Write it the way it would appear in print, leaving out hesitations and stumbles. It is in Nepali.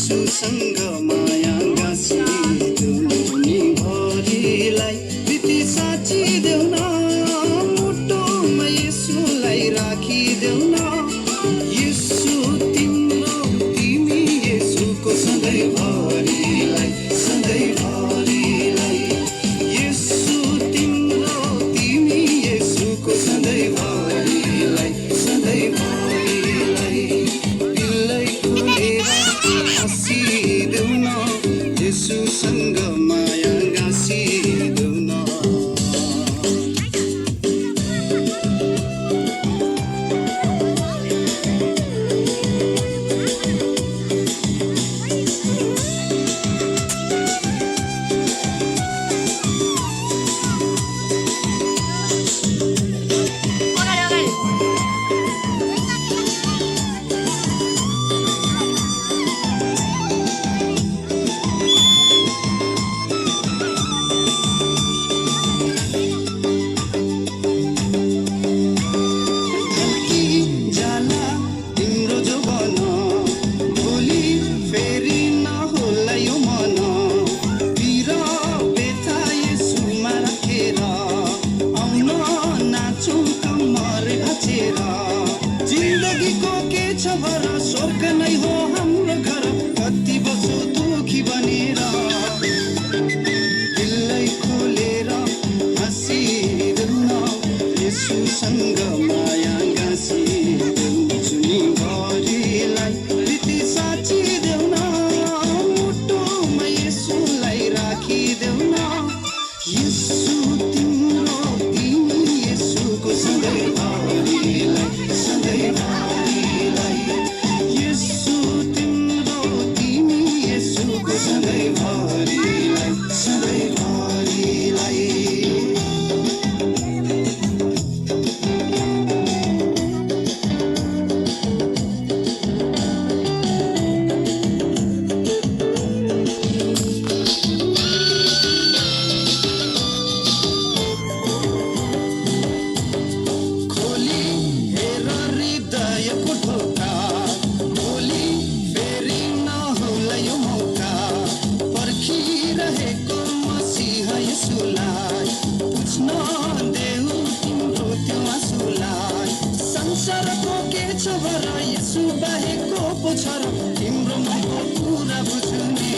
यसुसँग माया गाँसिदेऊ नि भरिलाई प्रीति साँचिदेऊ न मुटुमा यसुलाई राखिदेऊ न यसु तिम्रो तिमी यसुको सधैँभरिलाई सधैँभरिलाई यसु तिम्रो तिमी यसुको सधैँभरिलाई सधैँभरिलाई दिललाई खोलेर हाँसिदेऊ न यसुसँग माया गाँसिदेऊ न स्वर्ग नै हो हाम्रो घर कति बसो दुखी बनेर दिललाई खोलेर हाँसिदेऊ न यसुसँग माया गाँसिदेऊ जुनी भरिलाई प्रीति साँचिदेऊ न मुटुमा यसुलाई राखिदेऊ न यसु तिम्रो तिमी यसुको सधैँभरिलाई सधैँभरिलाई यसु तिम्रो तिमी यसुको सधैँभरिलाई सधैँभरिलाई संसारको के छ भर यसु बाहेकको पो छ र तिम्रो मनको कुरा बुझ्ने